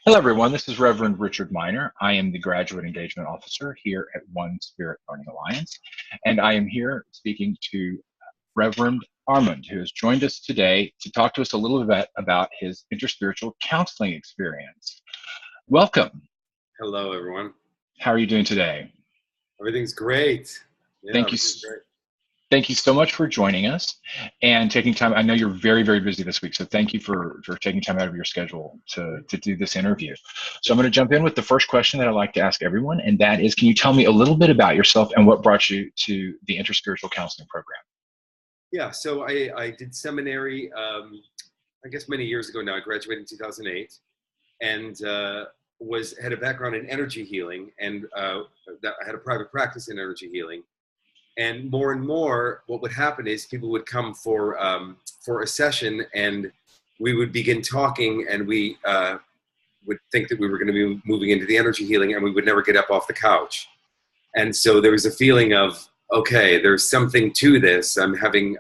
Hello, everyone. This is Reverend Richard Miner. I am the Graduate Engagement Officer here at One Spirit Learning Alliance, and I am here speaking to Reverend Hammond, who has joined us today to talk to us a little bit about his interspiritual counseling experience. Welcome. Hello, everyone. How are you doing today? Everything's great. Yeah, Thank you. Great. Thank you so much for joining us and taking time. I know you're very, very busy this week, so thank you for taking time out of your schedule to do this interview. So I'm going to jump in with the first question that I like to ask everyone, and that is, can you tell me a little bit about yourself and what brought you to the Interspiritual Counseling Program? Yeah, so I did seminary, I guess many years ago now. I graduated in 2008 and had a background in energy healing, and I had a private practice in energy healing. And more, what would happen is people would come for a session, and we would begin talking, and we would think that we were going to be moving into the energy healing, and we would never get up off the couch. And so there was a feeling of, okay, there's something to this. I'm having,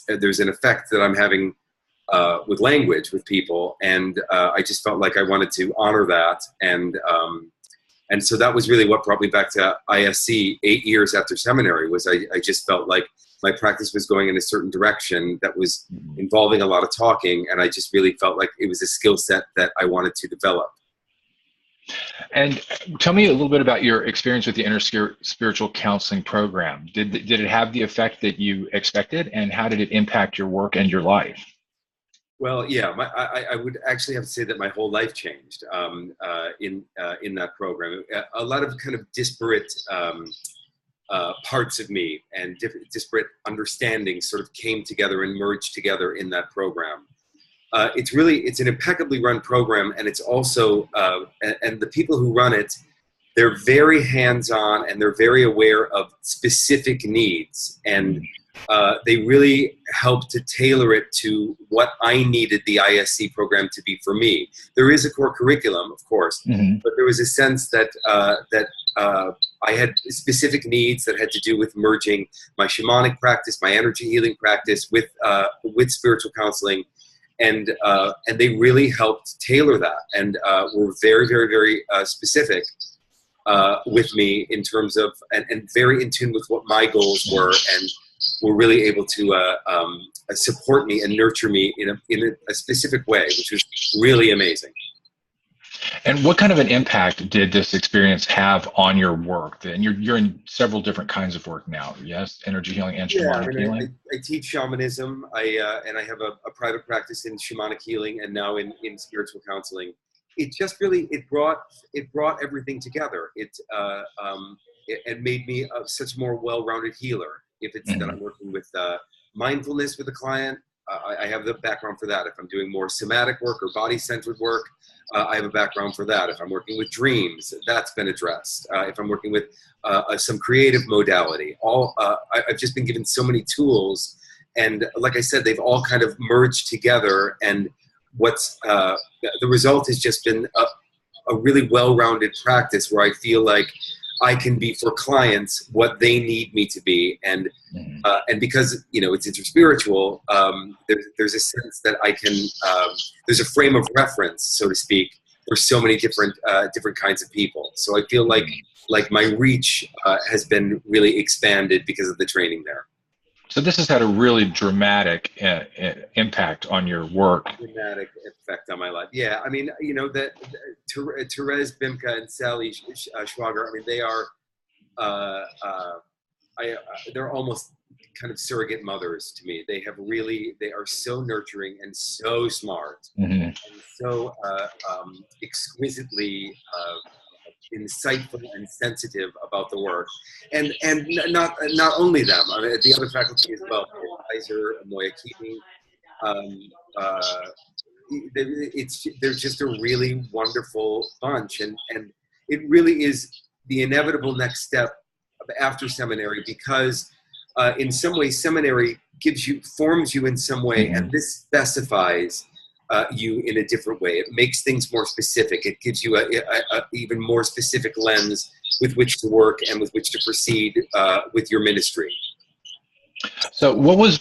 there's an effect that I'm having with language with people, and I just felt like I wanted to honor that. And so that was really what brought me back to ISC 8 years after seminary. Was I just felt like my practice was going in a certain direction that was involving a lot of talking, and I just really felt like it was a skill set that I wanted to develop. And tell me a little bit about your experience with the Interspiritual Counseling Program. Did it have the effect that you expected, and how did it impact your work and your life? Well, yeah, I would actually have to say that my whole life changed in that program. A lot of kind of disparate parts of me and disparate understandings sort of came together and merged together in that program. It's an impeccably run program, and it's also, and the people who run it, they're very hands-on, and they're very aware of specific needs, and they really helped to tailor it to what I needed the ISC program to be for me. There is a core curriculum, of course, but there was a sense that I had specific needs that had to do with merging my shamanic practice, my energy healing practice with spiritual counseling, and they really helped tailor that, and were very, very, very specific with me in terms of, and very in tune with what my goals were, and were really able to support me and nurture me in a specific way, which was really amazing. And what kind of an impact did this experience have on your work? And you're in several different kinds of work now, yes? Energy healing and shamanic healing? I teach shamanism, and I have a private practice in shamanic healing and now in spiritual counseling. It just really, it brought everything together. It made me such a more well-rounded healer. If it's that I'm working with mindfulness with a client, I have the background for that. If I'm doing more somatic work or body-centered work, I have a background for that. If I'm working with dreams, that's been addressed. If I'm working with some creative modality, I've just been given so many tools, and like I said, they've all kind of merged together. And the result has just been a really well-rounded practice where I feel like I can be for clients what they need me to be, and because it's interspiritual, there's a sense that I can. There's a frame of reference, so to speak, for so many different kinds of people. So I feel like my reach has been really expanded because of the training there. So this has had a really dramatic impact on your work. Dramatic effect on my life. Yeah, I mean, that Therese Bimka and Sally Schwager. I mean, they are, they're almost kind of surrogate mothers to me. They are so nurturing and so smart, and so exquisitely insightful and sensitive about the work, and not only them. I mean, the other faculty as well, Kaiser, Moya Keating. They're just a really wonderful bunch, and it really is the inevitable next step after seminary, because in some ways seminary forms you in some way, and this specifies you in a different way. It makes things more specific. It gives you a even more specific lens with which to work and with which to proceed with your ministry. So what was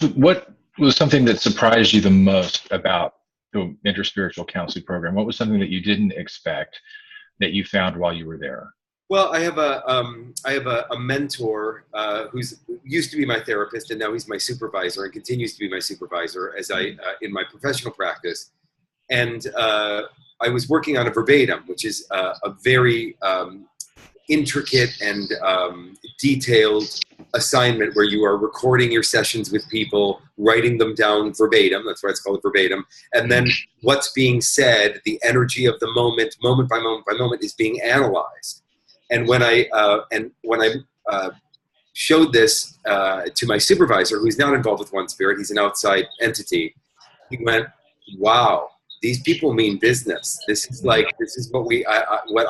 something that surprised you the most about the interspiritual counseling program? What was something that you didn't expect that you found while you were there? Well, I have a mentor who's used to be my therapist, and now he's my supervisor, and continues to be my supervisor as I in my professional practice. And I was working on a verbatim, which is a very intricate and detailed assignment where you are recording your sessions with people, writing them down verbatim. That's why it's called verbatim. And then what's being said, the energy of the moment, moment by moment by moment, is being analyzed. And when I showed this to my supervisor, who's not involved with One Spirit, he's an outside entity, he went, "Wow, these people mean business. This is what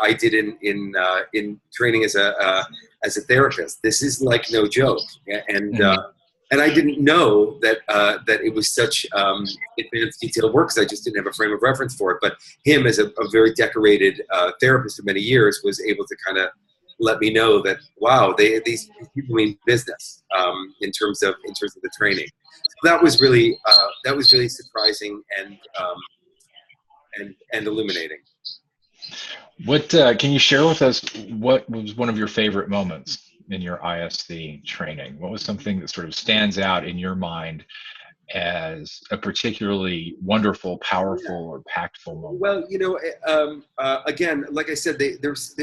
I did in training as a therapist. This is like no joke." And I didn't know that that it was such advanced, detailed work, because I just didn't have a frame of reference for it. But him, as a very decorated therapist for many years, was able to kind of let me know that, wow, these people mean business in terms of the training. So that was really surprising and illuminating. What can you share with us? What was one of your favorite moments in your ISC training? What was something that sort of stands out in your mind as a particularly wonderful, powerful, or impactful moment? Well, again, like I said, they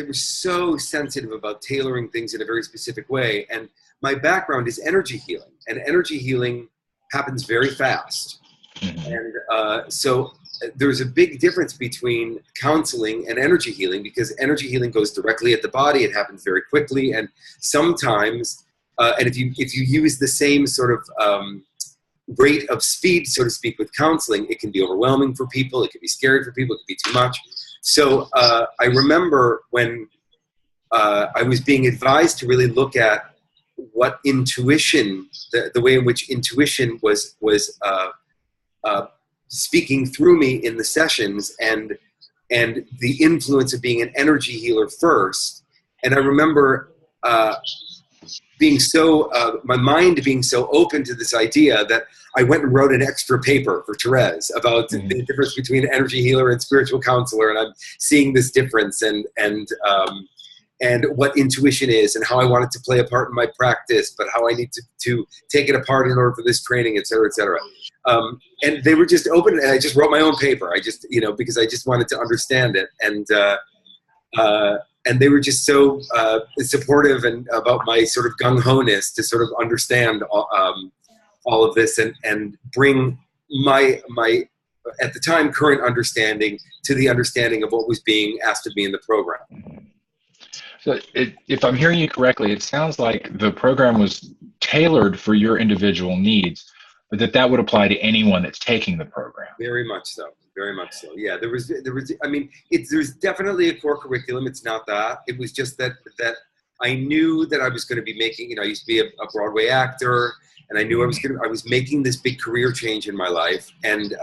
were so sensitive about tailoring things in a very specific way. And my background is energy healing, and energy healing happens very fast. Mm-hmm. And so there's a big difference between counseling and energy healing, because energy healing goes directly at the body. It happens very quickly, and sometimes, and if you use the same sort of rate of speed, so to speak, with counseling, it can be overwhelming for people. It can be scary for people. It can be too much. So I remember when I was being advised to really look at what intuition, the way in which intuition was speaking through me in the sessions, and the influence of being an energy healer first. And I remember being so, my mind being so open to this idea that I went and wrote an extra paper for Therese about the difference between energy healer and spiritual counselor. And I'm seeing this difference and what intuition is, and how I want it to play a part in my practice, but how I need to take it apart in order for this training, et cetera, et cetera. And they were just open, and I just wrote my own paper. I just, because I just wanted to understand it. And they were just so supportive and about my sort of gung-ho-ness to sort of understand all of this and bring my at the time current understanding to the understanding of what was being asked of me in the program. So if I'm hearing you correctly, it sounds like the program was tailored for your individual needs, but that would apply to anyone that's taking the program. Very much so. Very much so. Yeah, there was. I mean, there's definitely a core curriculum. It's not that. It was just that I knew that I was going to be making. I used to be a Broadway actor, and I knew I was making this big career change in my life, and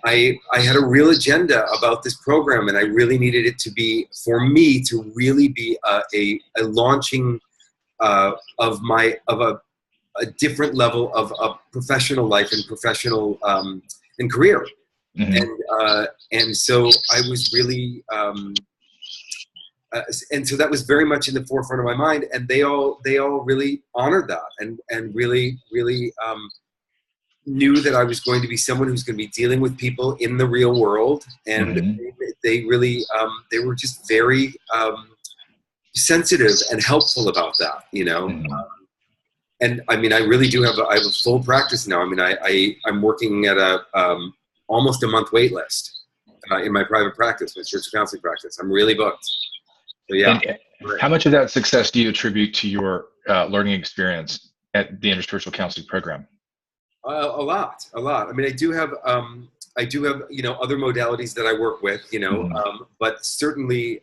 I had a real agenda about this program, and I really needed it to be, for me, to really be a launching of a different level of professional life and professional and career. Mm-hmm. And so I was really and so that was very much in the forefront of my mind, and they all really honored that and really knew that I was going to be someone who's going to be dealing with people in the real world, and mm-hmm. they really they were just very sensitive and helpful about that, Mm-hmm. And I mean, I really do have I have a full practice now. I mean, I'm working at a almost a month wait list in my private practice, my spiritual counseling practice. I'm really booked. So yeah. And how much of that success do you attribute to your learning experience at the Interspiritual Counseling Program? A lot. I mean, I do have other modalities that I work with, mm-hmm. But certainly,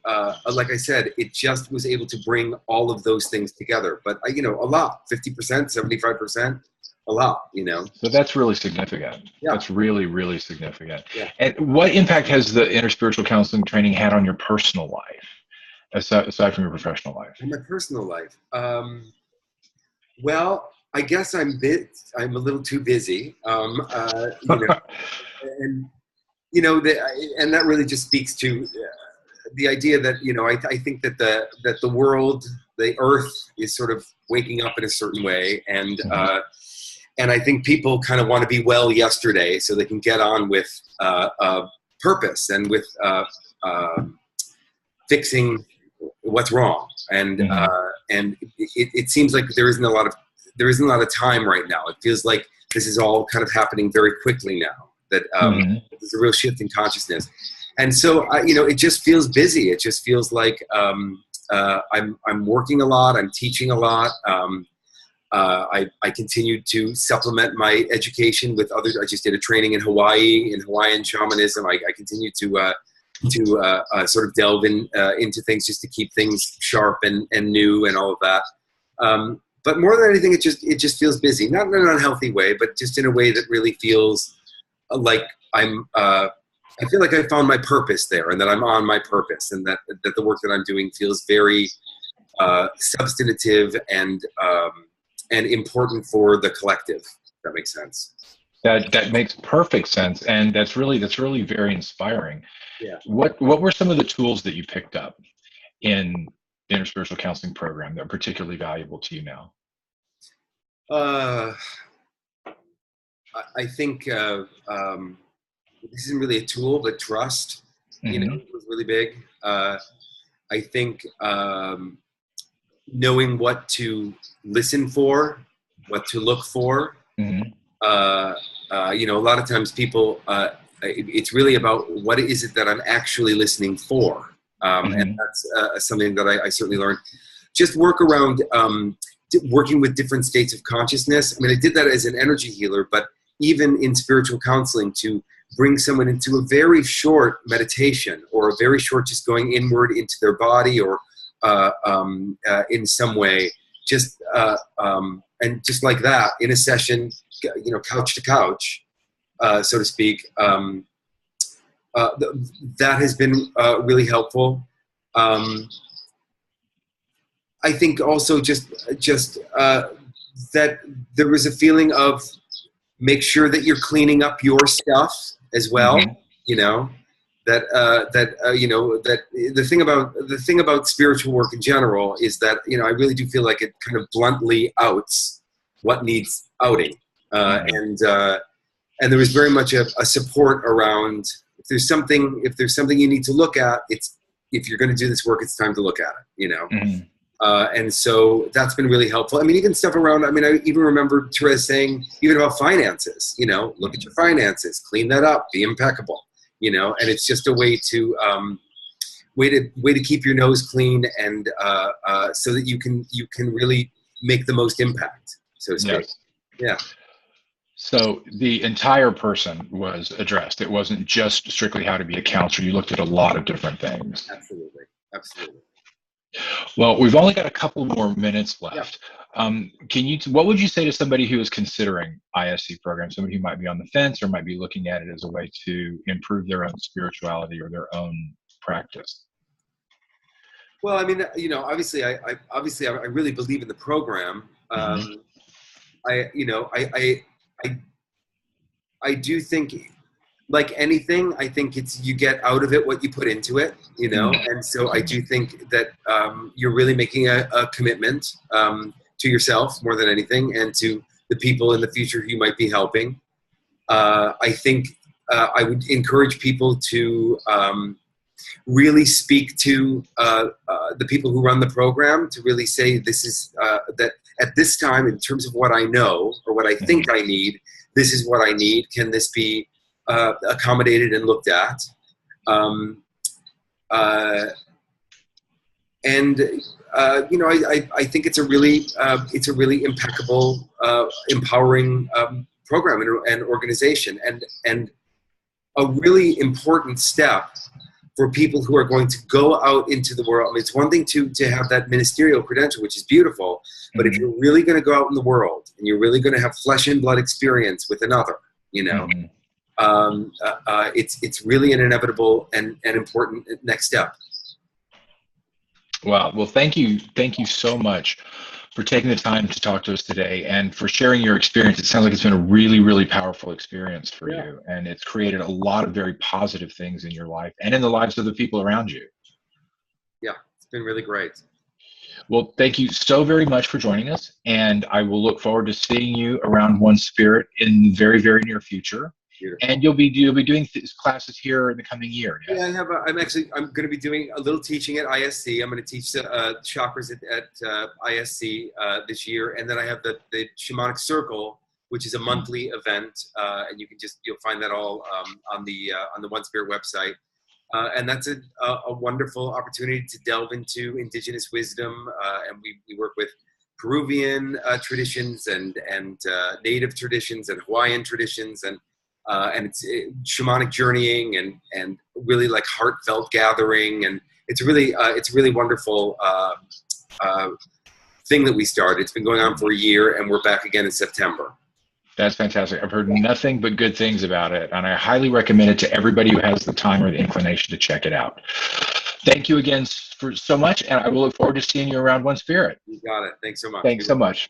like I said, it just was able to bring all of those things together. But a lot, 50%, 75%, a lot, So that's really significant. Yeah. That's really, really significant. Yeah. And what impact has the Interspiritual Counseling training had on your personal life, aside from your professional life? In my personal life, well, I guess I'm a little too busy. And and that really just speaks to the idea that I think that the world, the earth, is sort of waking up in a certain way, and I think people kind of want to be well yesterday so they can get on with purpose and with fixing what's wrong. And it seems like there isn't a lot of time right now. It feels like this is all kind of happening very quickly now. That there's a real shift in consciousness, and so it just feels busy. It just feels like I'm working a lot. I'm teaching a lot. I continued to supplement my education with others. I just did a training in Hawaii in Hawaiian shamanism. I continued to sort of delve into things just to keep things sharp and new and all of that. But more than anything, it just feels busy, not in an unhealthy way, but just in a way that really feels like I feel like I found my purpose there, and that I'm on my purpose, and that the work that I'm doing feels very substantive and important for the collective. If that makes sense. That makes perfect sense, and that's really very inspiring. Yeah. What were some of the tools that you picked up in the Interspiritual Counseling program that are particularly valuable to you now? I think this isn't really a tool, but trust, was really big. I think knowing what to listen for, what to look for. A lot of times people, it's really about what is it that I'm actually listening for. And that's something that I certainly learned. Just work around working with different states of consciousness. I mean, I did that as an energy healer, but even in spiritual counseling, to bring someone into a very short meditation, or a very short just going inward into their body, or in some way, just and just like that, in a session, couch to couch, so to speak, that has been really helpful. I think also just that there was a feeling of make sure that you're cleaning up your stuff as well. That the thing about spiritual work in general is that I really do feel like it kind of bluntly outs what needs outing, and there was very much a support around if there's something you need to look at, if you're going to do this work, it's time to look at it. And so that's been really helpful. I mean, even stuff around, I even remember Therese saying, even about finances, look at your finances, clean that up, be impeccable, and it's just a way to keep your nose clean, and so that you can really make the most impact, so to speak. Yes. Yeah. So the entire person was addressed. It wasn't just strictly how to be a counselor. You looked at a lot of different things. Absolutely. Well, we've only got a couple more minutes left. Yeah. What would you say to somebody who is considering ISC program, somebody who might be on the fence or might be looking at it as a way to improve their own spirituality or their own practice? Well, I mean, obviously I really believe in the program. I do think, like anything, I think you get out of it what you put into it, and so I do think that you're really making a commitment to yourself more than anything, and to the people in the future who you might be helping. I think I would encourage people to really speak to the people who run the program, to really say this is that at this time, in terms of what I know or what I think I need, this is what I need. Can this be accommodated and looked at? I think it's a really impeccable, empowering program and organization, and a really important step for people who are going to go out into the world. I mean, it's one thing to have that ministerial credential, which is beautiful, but if you're really going to go out in the world and you're really going to have flesh and blood experience with another, it's really an inevitable and important next step. Wow. Well, thank you so much for taking the time to talk to us today and for sharing your experience. It sounds like it's been a really, really powerful experience for you, and it's created a lot of very positive things in your life and in the lives of the people around you. Yeah, it's been really great. Well, thank you so very much for joining us, and I will look forward to seeing you around One Spirit in the very, very near future. Beautiful. And you'll be doing classes here in the coming year. Yes? Yeah, I'm going to be doing a little teaching at ISC. I'm going to teach chakras at ISC this year, and then I have the Shamanic Circle, which is a monthly event, and you'll find that all on the One Spirit website. And that's a wonderful opportunity to delve into indigenous wisdom, and we work with Peruvian traditions and native traditions and Hawaiian traditions, and it's shamanic journeying and really like heartfelt gathering, and it's a really wonderful thing that we started. It's been going on for a year, and we're back again in September. That's fantastic. I've heard nothing but good things about it, and I highly recommend it to everybody who has the time or the inclination to check it out. Thank you again for so much, and I will look forward to seeing you around One Spirit. You got it. Thanks so much. Thanks so much.